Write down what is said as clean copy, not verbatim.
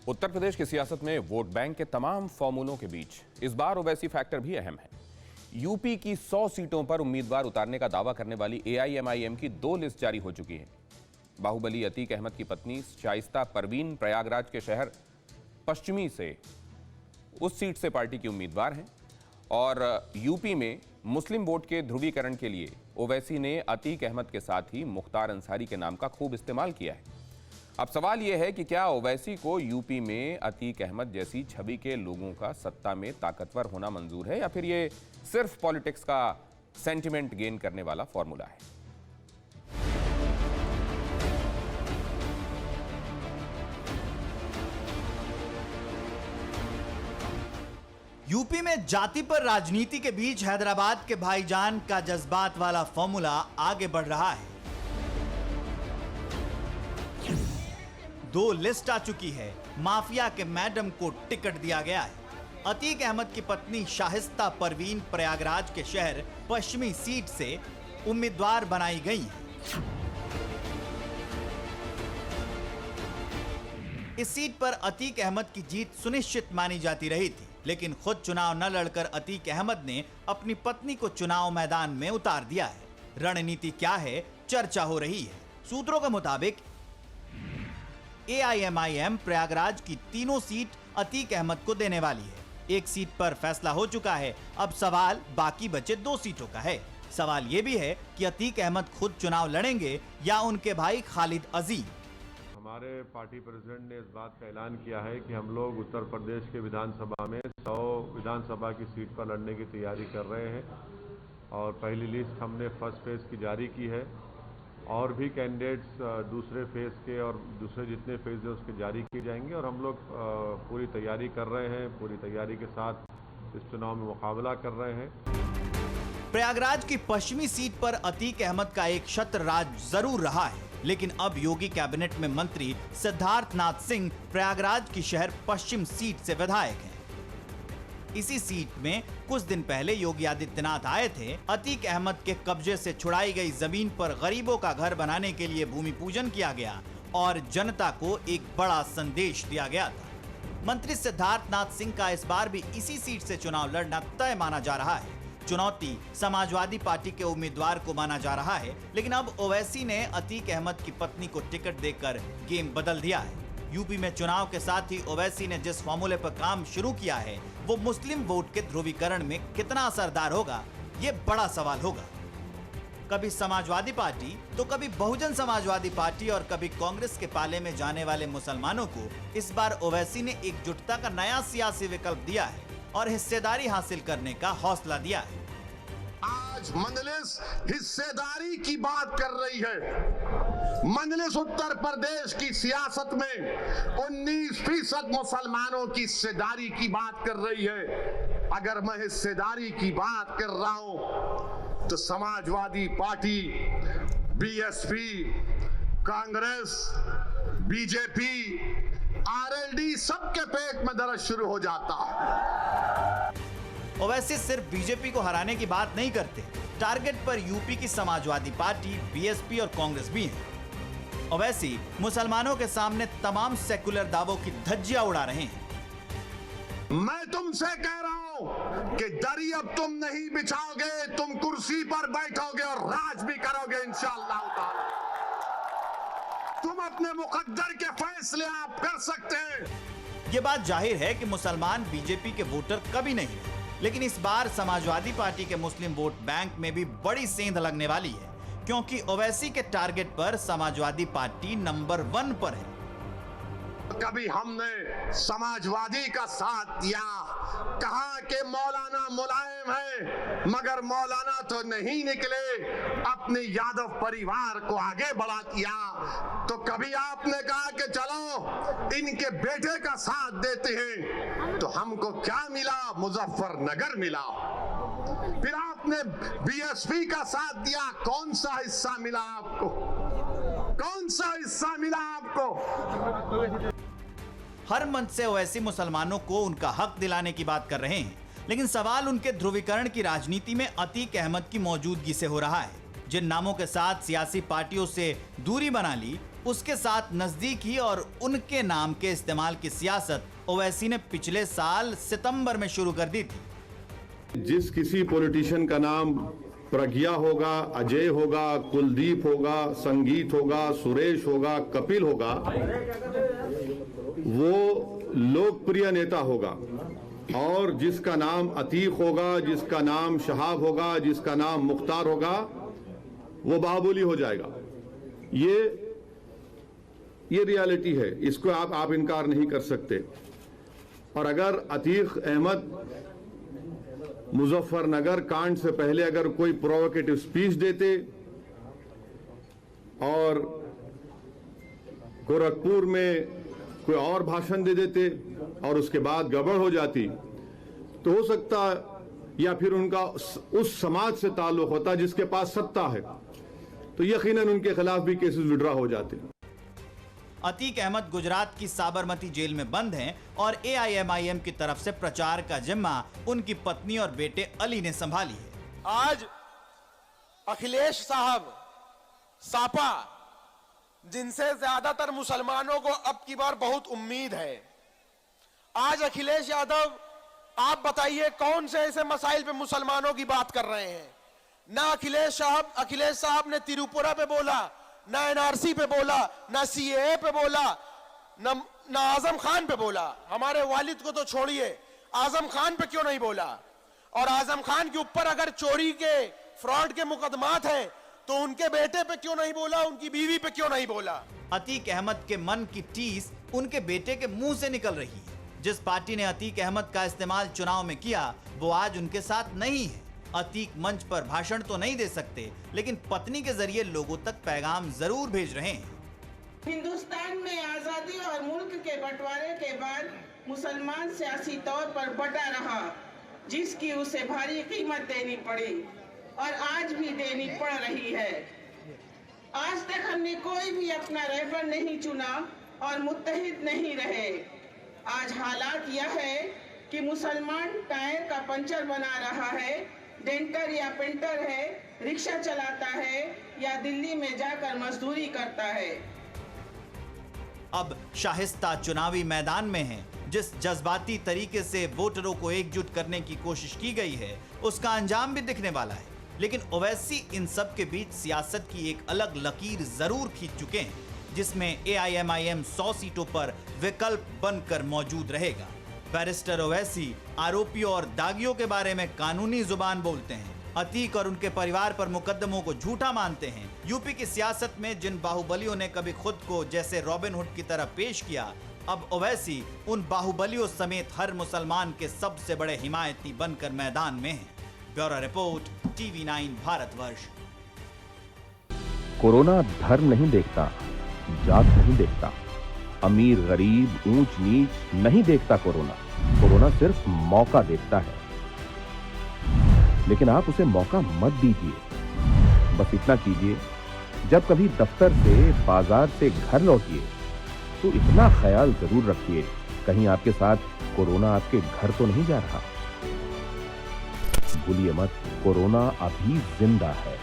उत्तर प्रदेश की सियासत में वोट बैंक के तमाम फॉर्मूलों के बीच इस बार ओवैसी फैक्टर भी अहम है। यूपी की 100 सीटों पर उम्मीदवार उतारने का दावा करने वाली एआईएमआईएम की 2 लिस्ट जारी हो चुकी है। बाहुबली अतीक अहमद की पत्नी शाइस्ता परवीन प्रयागराज के शहर पश्चिमी से उस सीट से पार्टी की उम्मीदवार हैं और यूपी में मुस्लिम वोट के ध्रुवीकरण के लिए ओवैसी ने अतीक अहमद के साथ ही मुख्तार अंसारी के नाम का खूब इस्तेमाल किया है। अब सवाल यह है कि क्या ओवैसी को यूपी में अतीक अहमद जैसी छवि के लोगों का सत्ता में ताकतवर होना मंजूर है या फिर ये सिर्फ पॉलिटिक्स का सेंटिमेंट गेन करने वाला फॉर्मूला है। यूपी में जाति पर राजनीति के बीच हैदराबाद के भाईजान का जज्बात वाला फॉर्मूला आगे बढ़ रहा है। 2 लिस्ट आ चुकी है। माफिया के मैडम को टिकट दिया गया है। अतीक अहमद की पत्नी शाहिस्ता परवीन प्रयागराज के शहर पश्चिमी सीट से उम्मीदवार बनाई गई हैं। इस सीट पर अतीक अहमद की जीत सुनिश्चित मानी जाती रही थी, लेकिन खुद चुनाव न लड़कर अतीक अहमद ने अपनी पत्नी को चुनाव मैदान में उतार दिया है। रणनीति क्या है, चर्चा हो रही है। सूत्रों के मुताबिक एआईएमआईएम प्रयागराज की तीनों सीट अतीक अहमद को देने वाली है। एक सीट पर फैसला हो चुका है। अब सवाल बाकी बचे 2 सीटों का है। सवाल यह भी है कि अतीक अहमद खुद चुनाव लड़ेंगे या उनके भाई खालिद अजीम। हमारे पार्टी प्रेसिडेंट ने इस बात का ऐलान किया है कि हम लोग उत्तर प्रदेश के विधानसभा में 100 विधानसभा की सीट पर लड़ने की तैयारी कर रहे हैं और पहली लिस्ट हमने फर्स्ट फेज की जारी की है और भी कैंडिडेट्स दूसरे फेज के और दूसरे जितने फेज है उसके जारी किए जाएंगे और हम लोग पूरी तैयारी कर रहे हैं। पूरी तैयारी के साथ इस चुनाव में मुकाबला कर रहे हैं। प्रयागराज की पश्चिमी सीट पर अतीक अहमद का एक छत्र राज जरूर रहा है, लेकिन अब योगी कैबिनेट में मंत्री सिद्धार्थनाथ सिंह प्रयागराज की शहर पश्चिम सीट से विधायक हैं। इसी सीट में कुछ दिन पहले योगी आदित्यनाथ आए थे। अतीक अहमद के कब्जे से छुड़ाई गई जमीन पर गरीबों का घर बनाने के लिए भूमि पूजन किया गया और जनता को एक बड़ा संदेश दिया गया था। मंत्री सिद्धार्थनाथ सिंह का इस बार भी इसी सीट से चुनाव लड़ना तय माना जा रहा है। चुनौती समाजवादी पार्टी के उम्मीदवार को माना जा रहा है, लेकिन अब ओवैसी ने अतीक अहमद की पत्नी को टिकट देकर गेम बदल दिया है। यूपी में चुनाव के साथ ही ओवैसी ने जिस फॉर्मूले पर काम शुरू किया है वो मुस्लिम वोट के ध्रुवीकरण में कितना असरदार होगा, ये बड़ा सवाल होगा। कभी समाजवादी पार्टी तो कभी बहुजन समाजवादी पार्टी और कभी कांग्रेस के पाले में जाने वाले मुसलमानों को इस बार ओवैसी ने एकजुटता का नया सियासी विकल्प दिया है और हिस्सेदारी हासिल करने का हौसला दिया है। आज मजलिस हिस्सेदारी की बात कर रही है। मजलिस उत्तर प्रदेश की सियासत में 19% मुसलमानों की हिस्सेदारी की बात कर रही है। अगर मैं हिस्सेदारी की बात कर रहा हूं तो Samajwadi party, BSP, Congress, BJP, RLD सबके पेट में दर्द शुरू हो जाता है। ओवैसी सिर्फ बीजेपी को हराने की बात नहीं करते। टारगेट पर यूपी की समाजवादी पार्टी, बीएसपी और कांग्रेस भी हैं। ओवैसी मुसलमानों के सामने तमाम सेकुलर दावों की धज्जियां उड़ा रहे हैं। मैं तुमसे कह रहा हूं कि दरी अब तुम नहीं बिछाओगे, तुम कुर्सी पर बैठोगे और राज भी करोगे इंशाअल्लाह ताला। तुम अपने मुकद्दर के फैसले आप कर सकते हैं। ये बात जाहिर है कि मुसलमान बीजेपी के वोटर कभी नहीं है, लेकिन इस बार समाजवादी पार्टी के मुस्लिम वोट बैंक में भी बड़ी सेंध लगने वाली है, क्योंकि ओवैसी के टारगेट पर समाजवादी पार्टी नंबर 1 पर है। कभी हमने समाजवादी का साथ दिया, कहा कि मौलाना मुलायम है, मगर मौलाना तो नहीं निकले, अपने यादव परिवार को आगे बढ़ा दिया। तो कभी आपने कहा कि चलो इनके बेटे का साथ देते हैं, तो हमको क्या मिला? मुजफ्फरनगर मिला। फिर आपने बीएसपी का साथ दिया, कौन सा हिस्सा मिला आपको? कौन सा हिस्सा मिला आपको? हर मंच से ओवैसी मुसलमानों को उनका हक दिलाने की बात कर रहे हैं, लेकिन सवाल उनके ध्रुवीकरण की राजनीति में अतीक अहमद की मौजूदगी से हो रहा है। जिन नामों के साथ सियासी पार्टियों से दूरी बना ली उसके साथ नजदीकी और उनके नाम के इस्तेमाल की सियासत ओवैसी ने पिछले साल सितंबर में शुरू कर दी थी। जिस किसी पॉलिटिशियन का नाम प्रज्ञा होगा, अजय होगा, कुलदीप होगा, संगीत होगा, सुरेश होगा, कपिल होगा, वो लोकप्रिय नेता होगा। और जिसका नाम अतीक होगा, जिसका नाम शहाब होगा, जिसका नाम मुख्तार होगा, वो बाहुबली हो जाएगा। ये रियलिटी है, इसको आप इनकार नहीं कर सकते। और अगर अतीक अहमद मुजफ्फरनगर कांड से पहले अगर कोई प्रोवोकेटिव स्पीच देते और गोरखपुर में कोई और भाषण दे देते और उसके बाद गड़बड़ हो जाती, तो हो सकता या फिर उनका उस समाज से ताल्लुक होता जिसके पास सत्ता है, तो यकीनन उनके खिलाफ भी केसेस विड्रॉ हो जाते। अतीक अहमद गुजरात की साबरमती जेल में बंद हैं और AIMIM की तरफ से प्रचार का जिम्मा उनकी पत्नी और बेटे अली ने संभाली है। आज अखिलेश साहब सापा, जिनसे ज्यादातर मुसलमानों को अब की बार बहुत उम्मीद है, आज अखिलेश यादव, आप बताइए कौन से ऐसे मसाइल पे मुसलमानों की बात कर रहे हैं? ना अखिलेश साहब ने तिरुपुरा पे बोला, ना NRC पे बोला, ना CAA पे बोला, ना आजम खान पे बोला। हमारे वालिद को तो छोड़िए, आजम खान पे क्यों नहीं बोला? और आजम खान के ऊपर अगर चोरी के, फ्रॉड के मुकदमात हैं, तो उनके बेटे पे क्यों नहीं बोला, उनकी बीवी पे क्यों नहीं बोला? अतीक अहमद के मन की टीस उनके बेटे के मुंह से निकल रही है। जिस पार्टी ने अतीक अहमद का इस्तेमाल चुनाव में किया, वो आज उनके साथ नहीं है। अतीक मंच पर भाषण तो नहीं दे सकते, लेकिन पत्नी के जरिए लोगों तक पैगाम जरूर भेज रहे हैं। हिंदुस्तान में आजादी और मुल्क के बंटवारे के बाद मुसलमान सियासी तौर पर बटा रहा, जिसकी उसे भारी कीमत देनी पड़ी और आज भी देनी पड़ रही है। आज तक हमने कोई भी अपना रहबर नहीं चुना और मुत्तहिद नहीं रहे। आज हालात यह है कि मुसलमान टायर का पंचर बना रहा है, डेंटर या पेंटर है, रिक्शा चलाता है या दिल्ली में जाकर मजदूरी करता है। अब शाहिस्ता चुनावी मैदान में है। जिस जज्बाती तरीके से वोटरों को एकजुट करने की कोशिश की गई है, उसका अंजाम भी दिखने वाला है। लेकिन ओवैसी इन सब के बीच सियासत की एक अलग लकीर जरूर खींच चुके हैं, जिसमें AIMIM 100 सीटों पर विकल्प बनकर मौजूद रहेगा। बैरिस्टर ओवैसी आरोपियों और दागियों के बारे में कानूनी जुबान बोलते हैं। अतीक और उनके परिवार पर मुकदमों को झूठा मानते हैं। यूपी की सियासत में जिन बाहुबलियों ने कभी खुद को जैसे रॉबिन हुड की तरह पेश किया, अब ओवैसी उन बाहुबलियों समेत हर मुसलमान के सबसे बड़े हिमायती बनकर मैदान में हैं। Bureau report, TV9 Bharatvarsh. Corona धर्म नहीं देखता, जात नहीं देखता, अमीर गरीब ऊंच नीच नहीं देखता। कोरोना सिर्फ मौका देखता है, लेकिन आप उसे मौका मत दीजिए। बस इतना कीजिए, जब कभी दफ्तर से, बाजार से घर लौटिए, तो इतना ख्याल जरूर रखिए, कहीं आपके साथ कोरोना आपके घर तो नहीं जा रहा। भूलिए मत, कोरोना अभी जिंदा है।